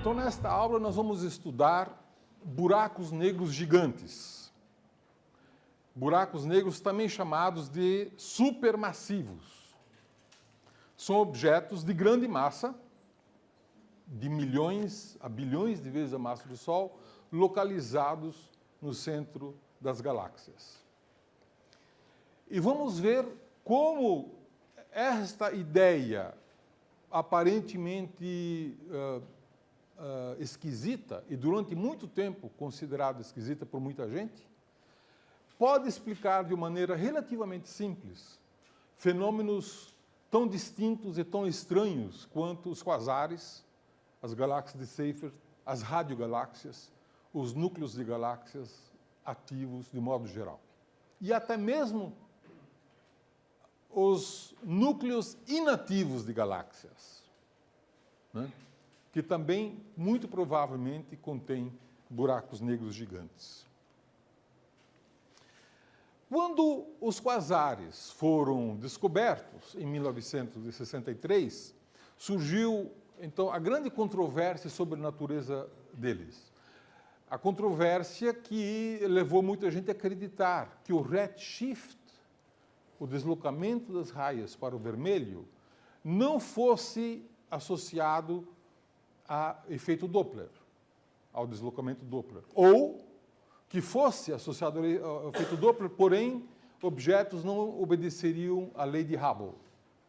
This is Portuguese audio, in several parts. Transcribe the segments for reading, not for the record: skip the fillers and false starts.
Então, nesta aula, nós vamos estudar buracos negros gigantes. Buracos negros também chamados de supermassivos. São objetos de grande massa, de milhões a bilhões de vezes a massa do Sol, localizados no centro das galáxias. E vamos ver como esta ideia aparentemente esquisita, e durante muito tempo considerada esquisita por muita gente, pode explicar de maneira relativamente simples fenômenos tão distintos e tão estranhos quanto os quasares, as galáxias de Seyfert, as radiogaláxias, os núcleos de galáxias ativos de modo geral. E até mesmo os núcleos inativos de galáxias, né? Que também, muito provavelmente, contêm buracos negros gigantes. Quando os quasares foram descobertos, em 1963, surgiu, então, a grande controvérsia sobre a natureza deles. A controvérsia que levou muita gente a acreditar que o redshift, o deslocamento das raias para o vermelho, não fosse associado a efeito Doppler, ao deslocamento Doppler. Ou que fosse associado ao efeito Doppler, porém, objetos não obedeceriam à lei de Hubble,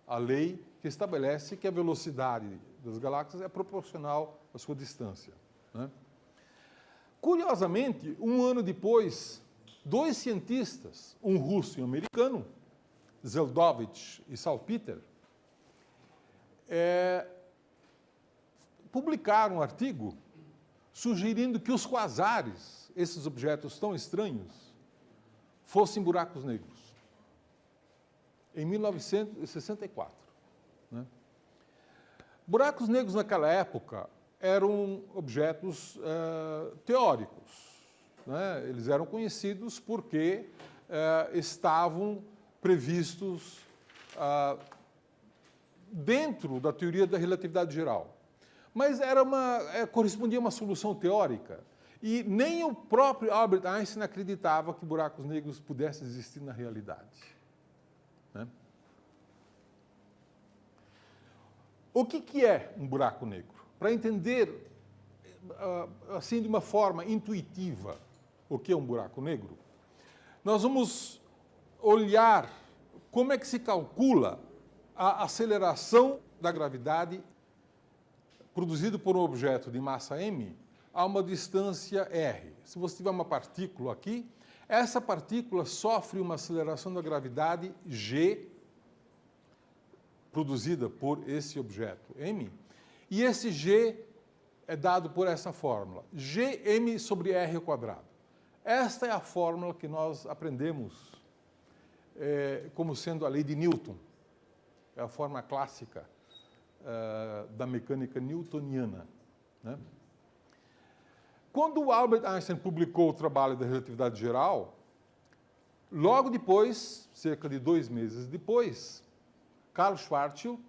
a lei que estabelece que a velocidade das galáxias é proporcional à sua distância, né? Curiosamente, um ano depois, dois cientistas, um russo e um americano, Zeldovich e Salpeter, publicaram um artigo sugerindo que os quasares, esses objetos tão estranhos, fossem buracos negros, em 1964. Né? Buracos negros, naquela época, eram objetos teóricos, né? Eles eram conhecidos porque estavam previstos dentro da teoria da relatividade geral. Mas correspondia a uma solução teórica. E nem o próprio Albert Einstein acreditava que buracos negros pudessem existir na realidade, né? O que é um buraco negro? Para entender, assim, de uma forma intuitiva, o que é um buraco negro, nós vamos olhar como é que se calcula a aceleração da gravidade produzida por um objeto de massa m a uma distância r. Se você tiver uma partícula aqui, essa partícula sofre uma aceleração da gravidade g produzida por esse objeto m, e esse g é dado por essa fórmula, gm sobre r ao quadrado. Esta é a fórmula que nós aprendemos como sendo a lei de Newton. É a forma clássica da mecânica newtoniana, né? Quando o Albert Einstein publicou o trabalho da relatividade geral, logo depois, cerca de 2 meses depois, Karl Schwarzschild,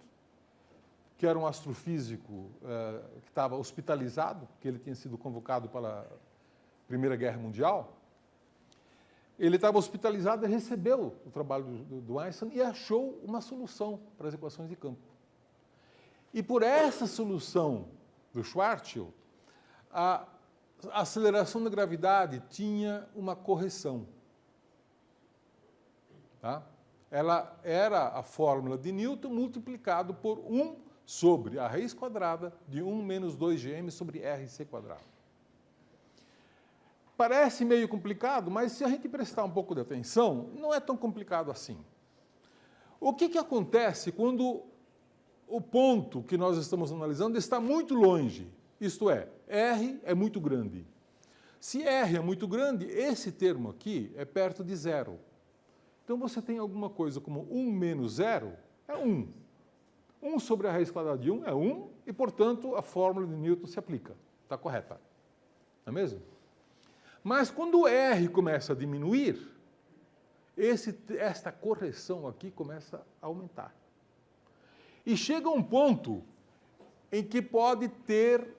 que era um astrofísico que estava hospitalizado, que ele tinha sido convocado para a Primeira Guerra Mundial, ele estava hospitalizado e recebeu o trabalho do Einstein e achou uma solução para as equações de campo. E por essa solução do Schwarzschild, a aceleração da gravidade tinha uma correção. Tá? Ela era a fórmula de Newton multiplicado por 1 sobre a raiz quadrada de 1 menos 2gm sobre rc quadrado. Parece meio complicado, mas se a gente prestar um pouco de atenção, não é tão complicado assim. O que acontece quando o ponto que nós estamos analisando está muito longe? Isto é, R é muito grande. Se R é muito grande, esse termo aqui é perto de zero. Então, você tem alguma coisa como 1 menos 0 é 1. 1 sobre a raiz quadrada de 1 é 1, e, portanto, a fórmula de Newton se aplica. Está correta. Não é mesmo? Mas, quando o R começa a diminuir, esta correção aqui começa a aumentar. E chega um ponto em que pode ter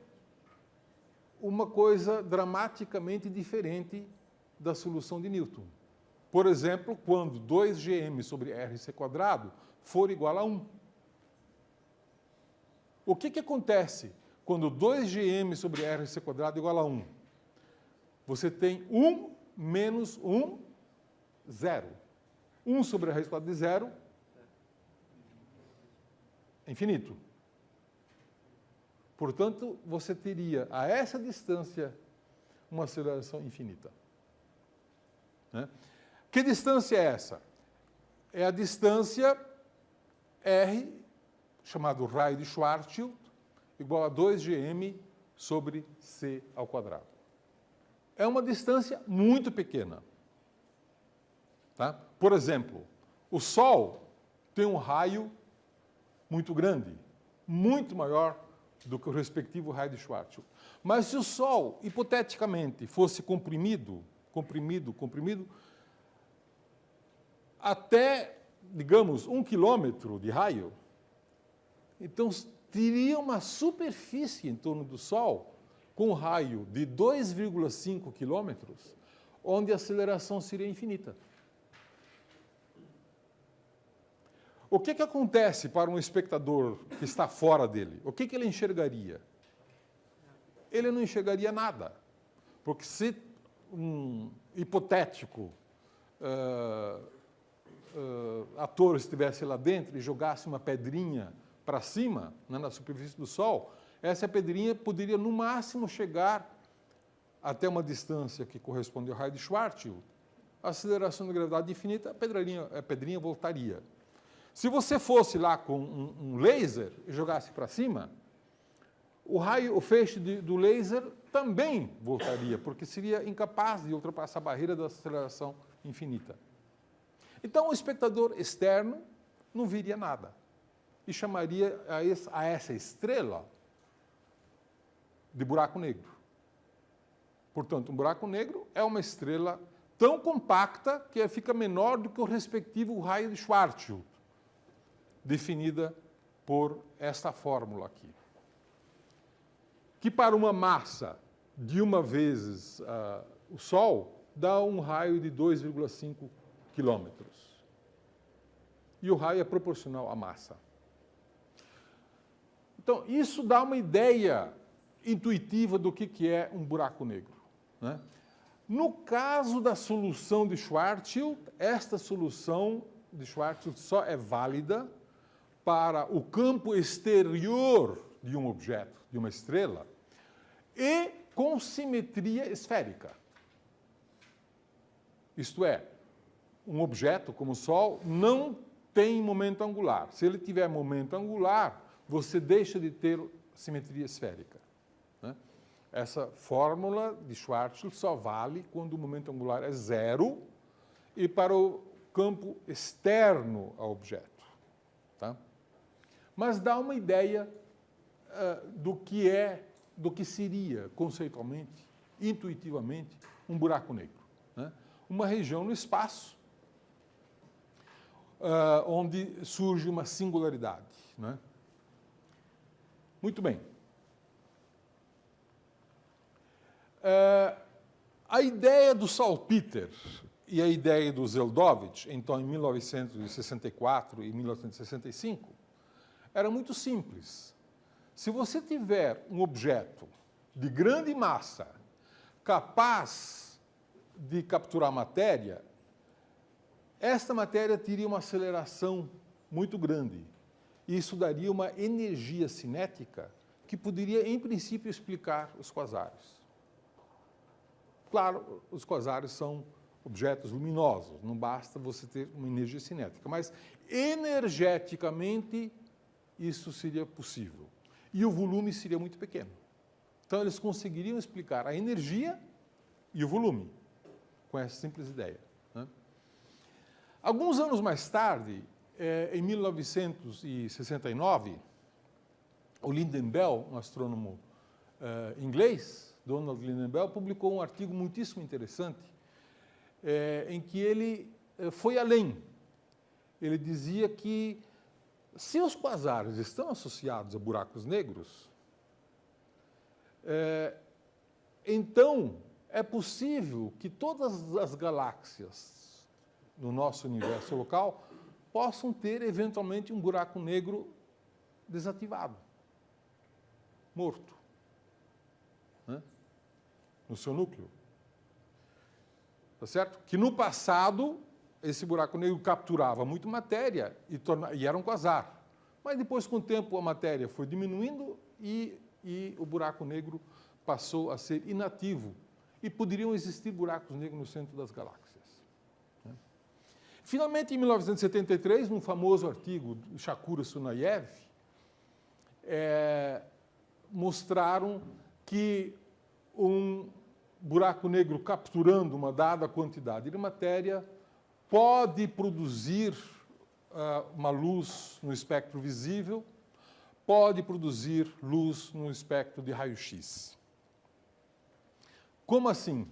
uma coisa dramaticamente diferente da solução de Newton. Por exemplo, quando 2gm sobre rc² for igual a 1. O que acontece quando 2gm sobre rc² igual a 1? Você tem 1 menos 1, 0. 1 sobre a raiz quadrada de 0 é infinito. Portanto, você teria a essa distância uma aceleração infinita. Né? Que distância é essa? É a distância r, chamado raio de Schwarzschild, igual a 2gm sobre c ao quadrado. É uma distância muito pequena. Tá? Por exemplo, o Sol tem um raio muito grande, muito maior do que o respectivo raio de Schwarzschild. Mas se o Sol, hipoteticamente, fosse comprimido, até, digamos, 1 quilômetro de raio, então teria uma superfície em torno do Sol com um raio de 2,5 quilômetros, onde a aceleração seria infinita. O que acontece para um espectador que está fora dele? O que ele enxergaria? Ele não enxergaria nada. Porque se um hipotético ator estivesse lá dentro e jogasse uma pedrinha para cima, né, na superfície do Sol, essa pedrinha poderia, no máximo, chegar até uma distância que corresponde ao raio de Schwarzschild. A aceleração da gravidade infinita, a pedrinha voltaria. Se você fosse lá com um laser e jogasse para cima, o feixe do laser também voltaria, porque seria incapaz de ultrapassar a barreira da aceleração infinita. Então, o espectador externo não viria nada e chamaria a essa estrela de buraco negro. Portanto, um buraco negro é uma estrela tão compacta que fica menor do que o respectivo raio de Schwarzschild, definida por esta fórmula aqui. Que para uma massa de uma vezes o Sol, dá um raio de 2,5 quilômetros. E o raio é proporcional à massa. Então, isso dá uma ideia intuitiva do que é um buraco negro. Né? No caso da solução de Schwarzschild, esta solução de Schwarzschild só é válida para o campo exterior de um objeto, de uma estrela, e com simetria esférica. Isto é, um objeto como o Sol não tem momento angular. Se ele tiver momento angular, você deixa de ter simetria esférica. Né? Essa fórmula de Schwarzschild só vale quando o momento angular é zero e para o campo externo ao objeto. Tá? Mas dá uma ideia do que seria, conceitualmente, intuitivamente, um buraco negro. Né? Uma região no espaço onde surge uma singularidade. Né? Muito bem. A ideia do Salpeter e a ideia do Zeldovich, então em 1964 e 1965, era muito simples. Se você tiver um objeto de grande massa capaz de capturar matéria, esta matéria teria uma aceleração muito grande. E isso daria uma energia cinética que poderia, em princípio, explicar os quasares. Claro, os quasares são objetos luminosos, não basta você ter uma energia cinética, mas energeticamente isso seria possível. E o volume seria muito pequeno. Então, eles conseguiriam explicar a energia e o volume com essa simples ideia. Né? Alguns anos mais tarde, em 1969, o Lynden Bell, um astrônomo inglês, Donald Lynden Bell, publicou um artigo muitíssimo interessante, em que ele foi além. Ele dizia que, se os quasares estão associados a buracos negros, então é possível que todas as galáxias no nosso universo local possam ter, eventualmente, um buraco negro desativado, morto, né? No seu núcleo. Tá certo? Que no passado, esse buraco negro capturava muito matéria e era um quasar. Mas depois, com o tempo, a matéria foi diminuindo e o buraco negro passou a ser inativo. E poderiam existir buracos negros no centro das galáxias, né? Finalmente, em 1973, num famoso artigo do Shakura Sunayev, mostraram que um buraco negro capturando uma dada quantidade de matéria pode produzir uma luz no espectro visível, pode produzir luz no espectro de raio-x. Como assim?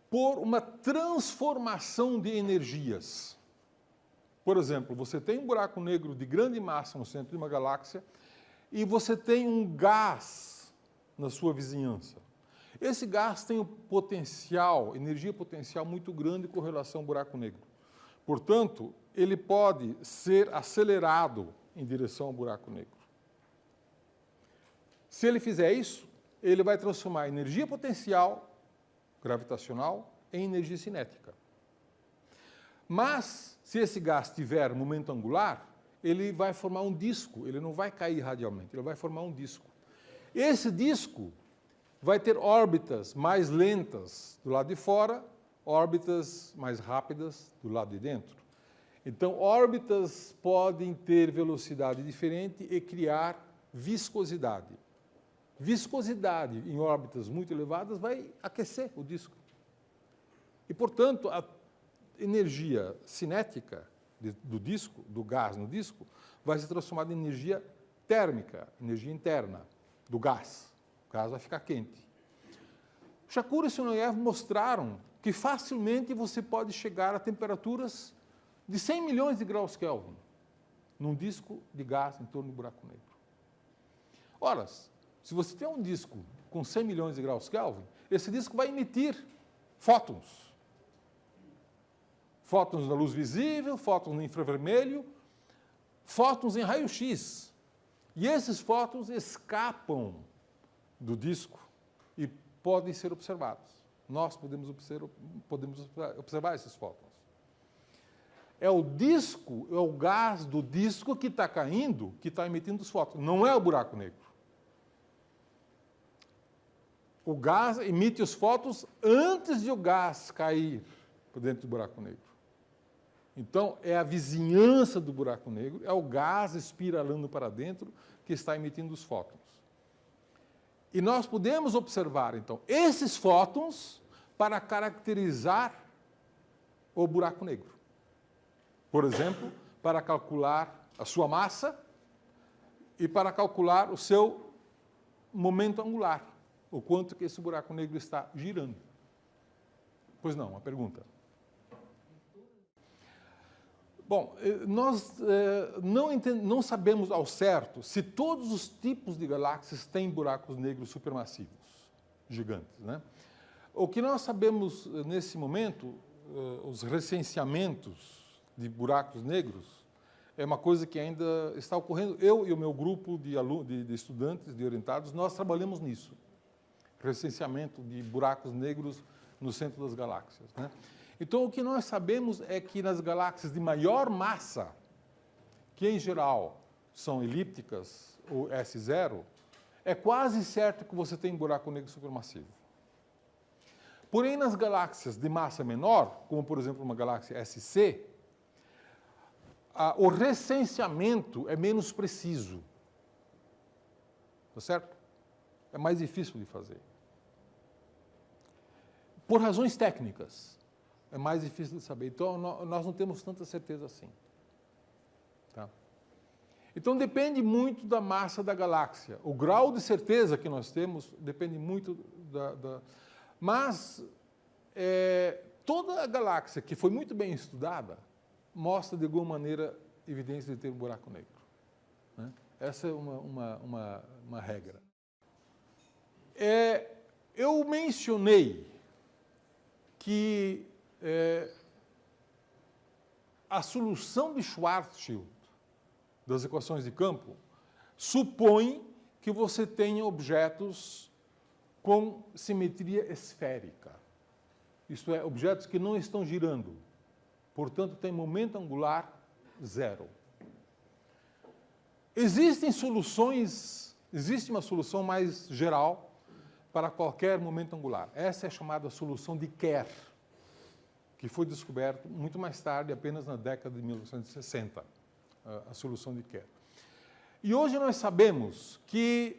Por uma transformação de energias. Por exemplo, você tem um buraco negro de grande massa no centro de uma galáxia e você tem um gás na sua vizinhança. Esse gás tem um potencial, energia potencial muito grande com relação ao buraco negro. Portanto, ele pode ser acelerado em direção ao buraco negro. Se ele fizer isso, ele vai transformar a energia potencial gravitacional em energia cinética. Mas, se esse gás tiver momento angular, ele vai formar um disco, ele não vai cair radialmente, ele vai formar um disco. Esse disco vai ter órbitas mais lentas do lado de fora, órbitas mais rápidas do lado de dentro. Então, órbitas podem ter velocidade diferente e criar viscosidade. Viscosidade em órbitas muito elevadas vai aquecer o disco. E, portanto, a energia cinética do disco, do gás no disco, vai se transformar em energia térmica, energia interna do gás. O gás vai ficar quente. Shakura e Sunayev mostraram que facilmente você pode chegar a temperaturas de 100 milhões de graus Kelvin num disco de gás em torno do buraco negro. Ora, se você tem um disco com 100 milhões de graus Kelvin, esse disco vai emitir fótons. Fótons na luz visível, fótons no infravermelho, fótons em raio-x. E esses fótons escapam do disco e podem ser observados. Nós podemos observar esses fótons. É o disco, é o gás do disco que está caindo, que está emitindo os fótons, não é o buraco negro. O gás emite os fótons antes de o gás cair por dentro do buraco negro. Então, é a vizinhança do buraco negro, é o gás espiralando para dentro que está emitindo os fótons. E nós podemos observar, então, esses fótons para caracterizar o buraco negro. Por exemplo, para calcular a sua massa e para calcular o seu momento angular, o quanto que esse buraco negro está girando. Pois não, uma pergunta. Bom, nós não sabemos ao certo se todos os tipos de galáxias têm buracos negros supermassivos, gigantes, né? O que nós sabemos nesse momento, os recenseamentos de buracos negros, é uma coisa que ainda está ocorrendo. Eu e o meu grupo de estudantes, de orientados, nós trabalhamos nisso. Recenseamento de buracos negros no centro das galáxias, né? Então, o que nós sabemos é que nas galáxias de maior massa, que em geral são elípticas ou S0, é quase certo que você tem um buraco negro supermassivo. Porém, nas galáxias de massa menor, como por exemplo uma galáxia SC, o recenseamento é menos preciso. Tá certo? É mais difícil de fazer. Por razões técnicas. É mais difícil de saber. Então, nós não temos tanta certeza assim. Tá? Então, depende muito da massa da galáxia. O grau de certeza que nós temos depende muito Mas, toda a galáxia que foi muito bem estudada mostra, de alguma maneira, evidência de ter um buraco negro, né? Essa é uma regra. Eu mencionei que a solução de Schwarzschild das equações de campo supõe que você tenha objetos com simetria esférica. Isto é, objetos que não estão girando. Portanto, tem momento angular zero. Existe uma solução mais geral para qualquer momento angular. Essa é chamada solução de Kerr, que foi descoberta muito mais tarde, apenas na década de 1960, a solução de Kerr. E hoje nós sabemos que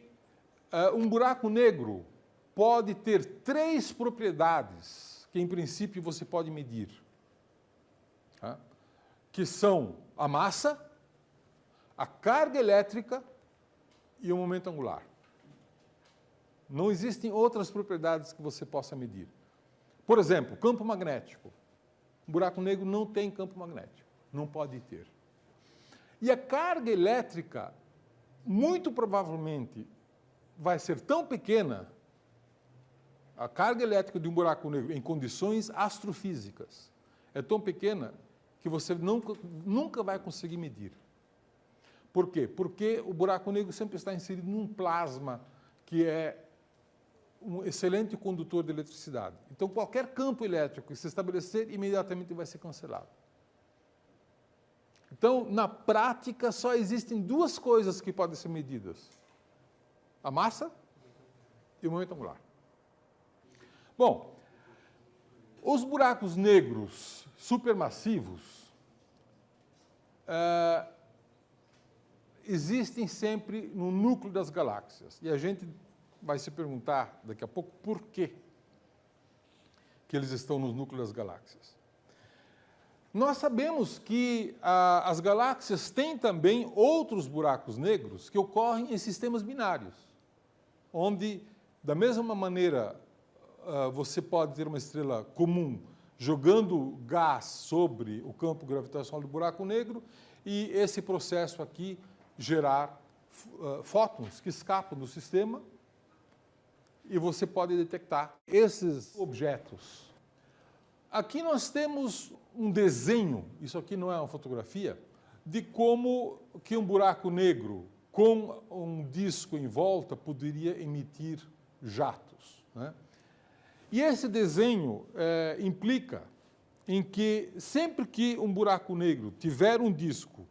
um buraco negro pode ter 3 propriedades que, em princípio, você pode medir, tá? Que são a massa, a carga elétrica e o momento angular. Não existem outras propriedades que você possa medir. Por exemplo, campo magnético. Um buraco negro não tem campo magnético, não pode ter. E a carga elétrica, muito provavelmente, vai ser tão pequena, a carga elétrica de um buraco negro em condições astrofísicas é tão pequena que você nunca vai conseguir medir. Por quê? Porque o buraco negro sempre está inserido num plasma que é um excelente condutor de eletricidade. Então, qualquer campo elétrico que se estabelecer, imediatamente vai ser cancelado. Então, na prática, só existem 2 coisas que podem ser medidas: a massa e o momento angular. Bom, os buracos negros supermassivos existem sempre no núcleo das galáxias. E a gente vai se perguntar daqui a pouco por que eles estão no núcleo das galáxias. Nós sabemos que as galáxias têm também outros buracos negros que ocorrem em sistemas binários, onde, da mesma maneira, você pode ter uma estrela comum jogando gás sobre o campo gravitacional do buraco negro e esse processo aqui gerar fótons que escapam do sistema e você pode detectar esses objetos. Aqui nós temos um desenho, isso aqui não é uma fotografia, de como que um buraco negro com um disco em volta poderia emitir jatos, né? E esse desenho implica em que sempre que um buraco negro tiver um disco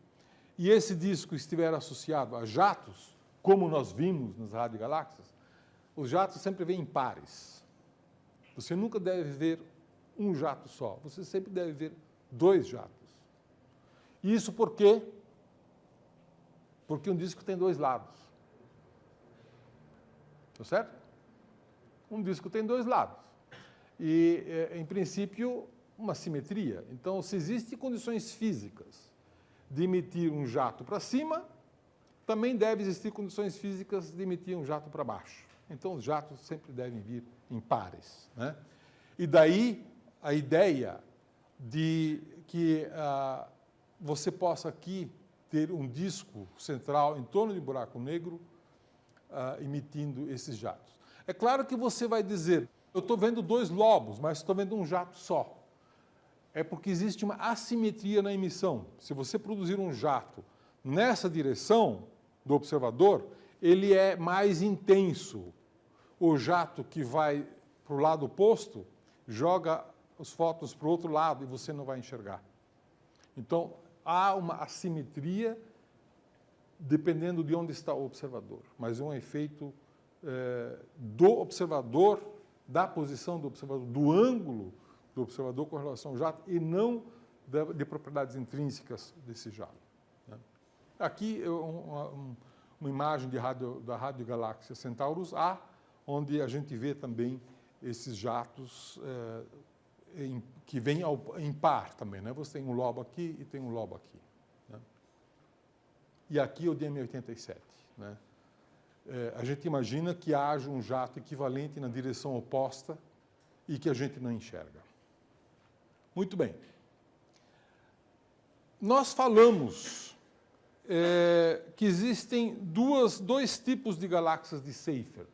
e esse disco estiver associado a jatos, como nós vimos nas radiogaláxias, os jatos sempre vêm em pares. Você nunca deve ver um jato só, você sempre deve ver 2 jatos. Isso por quê? Porque um disco tem 2 lados. Tá certo? Um disco tem 2 lados. E, em princípio, uma simetria. Então, se existem condições físicas de emitir um jato para cima, também deve existir condições físicas de emitir um jato para baixo. Então, os jatos sempre devem vir em pares, né? E daí a ideia de que você possa aqui ter um disco central em torno de um buraco negro emitindo esses jatos. É claro que você vai dizer, eu estou vendo 2 lobos, mas estou vendo um jato só. É porque existe uma assimetria na emissão. Se você produzir um jato nessa direção do observador, ele é mais intenso. O jato que vai para o lado oposto joga os fótons para o outro lado e você não vai enxergar. Então, há uma assimetria dependendo de onde está o observador, mas é um efeito do observador, da posição do observador, do ângulo do observador com relação ao jato e não de propriedades intrínsecas desse jato, né? Aqui uma imagem da radiogaláxia Centaurus A, onde a gente vê também esses jatos que vêm em par também, né? Você tem um lobo aqui e tem um lobo aqui, né? E aqui é o DM87, né? A gente imagina que haja um jato equivalente na direção oposta e que a gente não enxerga. Muito bem. Nós falamos que existem 2 tipos de galáxias de Seyfert.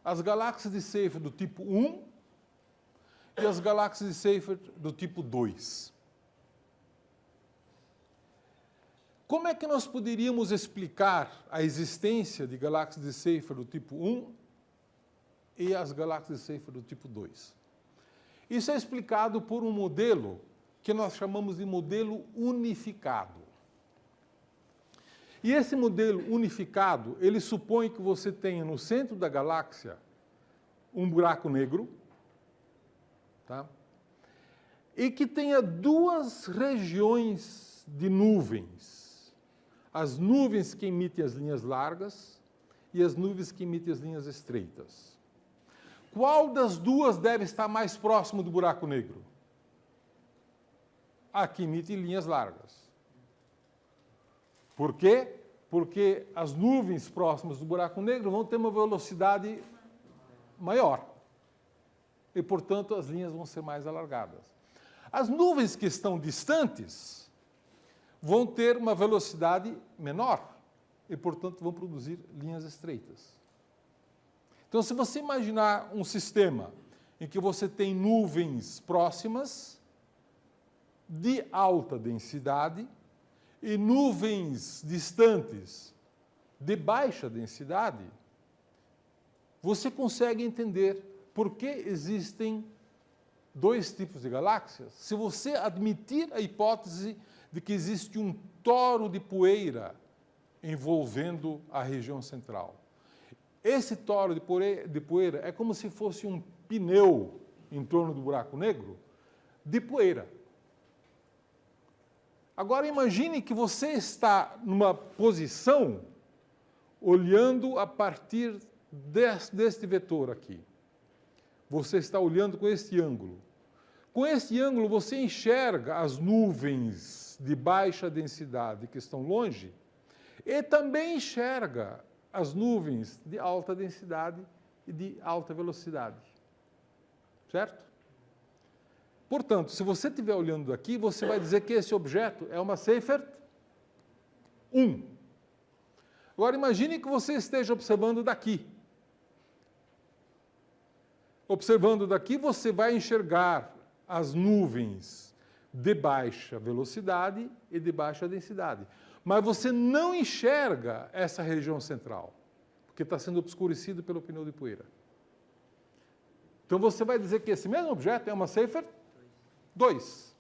as galáxias de Seyfert do tipo 1 e as galáxias de Seyfert do tipo 2. Como é que nós poderíamos explicar a existência de galáxias de Seyfert do tipo 1 e as galáxias de Seyfert do tipo 2? Isso é explicado por um modelo que nós chamamos de modelo unificado. E esse modelo unificado, ele supõe que você tenha no centro da galáxia um buraco negro, tá? E que tenha duas regiões de nuvens. As nuvens que emitem as linhas largas e as nuvens que emitem as linhas estreitas. Qual das duas deve estar mais próximo do buraco negro? A que emite linhas largas. Por quê? Porque as nuvens próximas do buraco negro vão ter uma velocidade maior. E, portanto, as linhas vão ser mais alargadas. As nuvens que estão distantes vão ter uma velocidade menor. E, portanto, vão produzir linhas estreitas. Então, se você imaginar um sistema em que você tem nuvens próximas de alta densidade e nuvens distantes de baixa densidade, você consegue entender por que existem dois tipos de galáxias. Se você admitir a hipótese de que existe um toro de poeira envolvendo a região central. Esse toro de poeira é como se fosse um pneu em torno do buraco negro de poeira. Agora imagine que você está numa posição olhando a partir deste vetor aqui. Você está olhando com este ângulo. Com este ângulo você enxerga as nuvens de baixa densidade que estão longe e também enxerga as nuvens de alta densidade e de alta velocidade. Certo? Portanto, se você estiver olhando daqui, você vai dizer que esse objeto é uma Seyfert 1. Agora, imagine que você esteja observando daqui. Observando daqui, você vai enxergar as nuvens de baixa velocidade e de baixa densidade. Mas você não enxerga essa região central, porque está sendo obscurecido pelo pneu de poeira. Então, você vai dizer que esse mesmo objeto é uma Seyfert 2,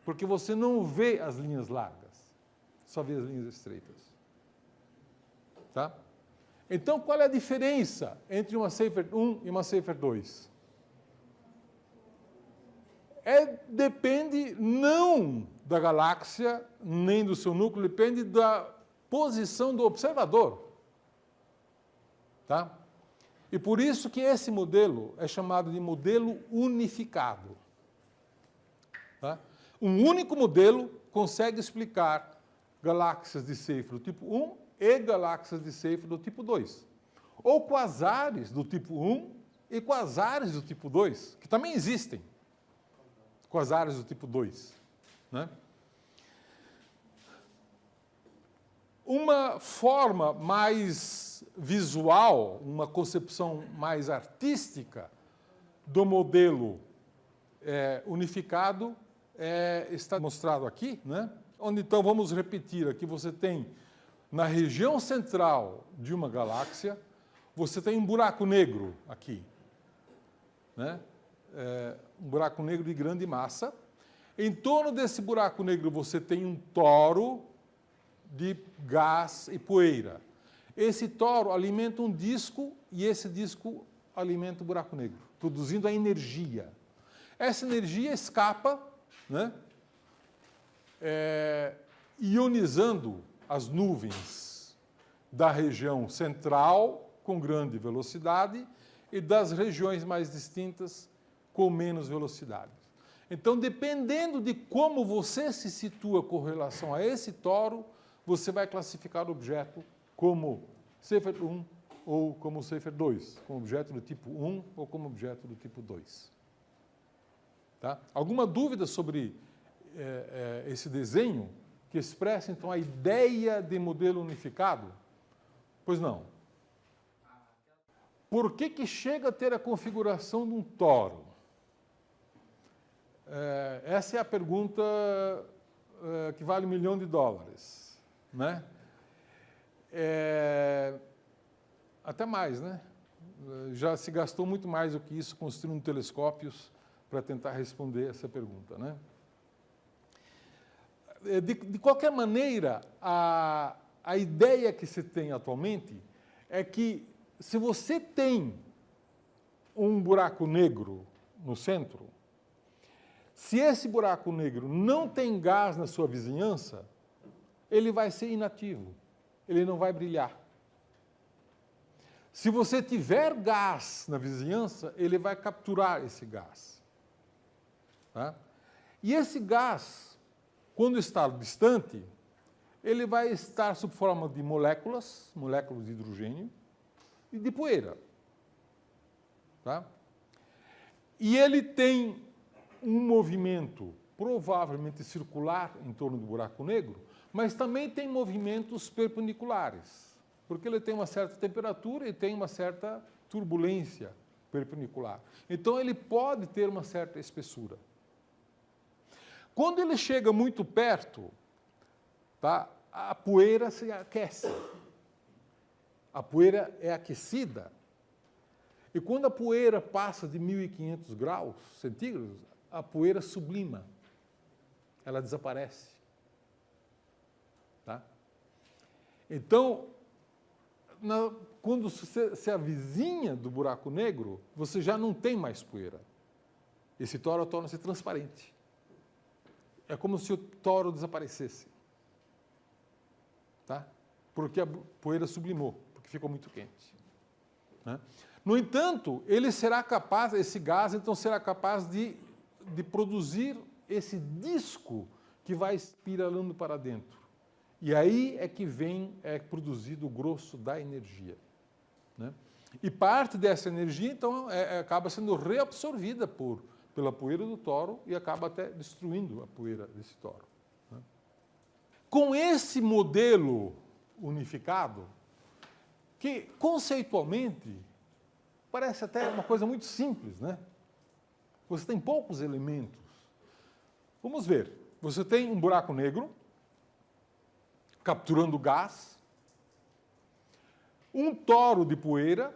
porque você não vê as linhas largas, só vê as linhas estreitas. Tá? Então, qual é a diferença entre uma Seyfert 1 e uma Seyfert 2? Depende não da galáxia, nem do seu núcleo, depende da posição do observador. Tá? E por isso que esse modelo é chamado de modelo unificado. Tá? Um único modelo consegue explicar galáxias de Seyfert do tipo 1 e galáxias de Seyfert do tipo 2. Ou quasares do tipo 1 e quasares do tipo 2, que também existem. Quasares do tipo 2. Né? Uma forma mais visual, uma concepção mais artística do modelo unificado está mostrado aqui, né? Onde então vamos repetir aqui, você tem na região central de uma galáxia, você tem um buraco negro aqui, né? Um buraco negro de grande massa. Em torno desse buraco negro você tem um toro de gás e poeira. Esse toro alimenta um disco e esse disco alimenta o buraco negro, produzindo a energia. Essa energia escapa, né, ionizando as nuvens da região central com grande velocidade e das regiões mais distintas com menos velocidade. Então, dependendo de como você se situa com relação a esse toro, você vai classificar o objeto como Seyfert 1 ou como Seyfert 2, como objeto do tipo 1 ou como objeto do tipo 2. Tá? Alguma dúvida sobre esse desenho que expressa, então, a ideia de modelo unificado? Pois não. por que chega a ter a configuração de um toro? Essa é a pergunta que vale $1 milhão, né? Até mais, né? Já se gastou muito mais do que isso construindo telescópios para tentar responder essa pergunta, né? De qualquer maneira, a ideia que se tem atualmente é que se você tem um buraco negro no centro, se esse buraco negro não tem gás na sua vizinhança, ele vai ser inativo, ele não vai brilhar. Se você tiver gás na vizinhança, ele vai capturar esse gás. Tá? E esse gás, quando está distante, ele vai estar sob forma de moléculas de hidrogênio e de poeira. Tá? E ele tem um movimento provavelmente circular em torno do buraco negro, mas também tem movimentos perpendiculares, porque ele tem uma certa temperatura e tem uma certa turbulência perpendicular. Então, ele pode ter uma certa espessura. Quando ele chega muito perto, tá, a poeira se aquece. A poeira é aquecida. E quando a poeira passa de 1.500 graus centígrados, a poeira sublima. Ela desaparece. Tá? Então, quando você se avizinha do buraco negro, você já não tem mais poeira. Esse toro torna-se transparente. É como se o toro desaparecesse. Tá? Porque a poeira sublimou, porque ficou muito quente. Né? No entanto, ele será capaz, esse gás, então, será capaz de produzir esse disco que vai espiralando para dentro. E aí é que é produzido o grosso da energia. Né? E parte dessa energia, então, acaba sendo reabsorvida pela poeira do toro e acaba até destruindo a poeira desse toro. Né? Com esse modelo unificado, que conceitualmente parece até uma coisa muito simples, né? Você tem poucos elementos. Vamos ver. Você tem um buraco negro capturando gás, um toro de poeira,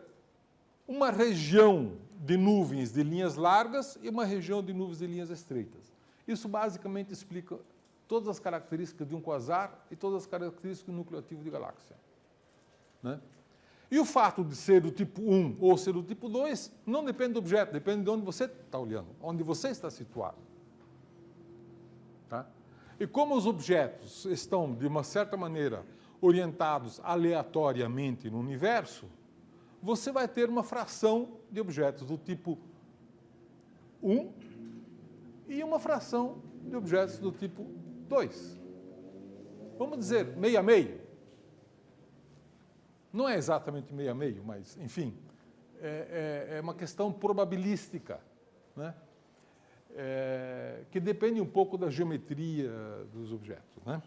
uma região de nuvens de linhas largas e uma região de nuvens de linhas estreitas. Isso basicamente explica todas as características de um quasar e todas as características do núcleo ativo de galáxia. Né? E o fato de ser do tipo 1 ou ser do tipo 2 não depende do objeto, depende de onde você está olhando, onde você está situado. Tá? E como os objetos estão, de uma certa maneira, orientados aleatoriamente no universo, você vai ter uma fração de objetos do tipo 1 e uma fração de objetos do tipo 2. Vamos dizer, meio a meio. Não é exatamente meio a meio, mas, enfim, é uma questão probabilística, né? Que depende um pouco da geometria dos objetos, né?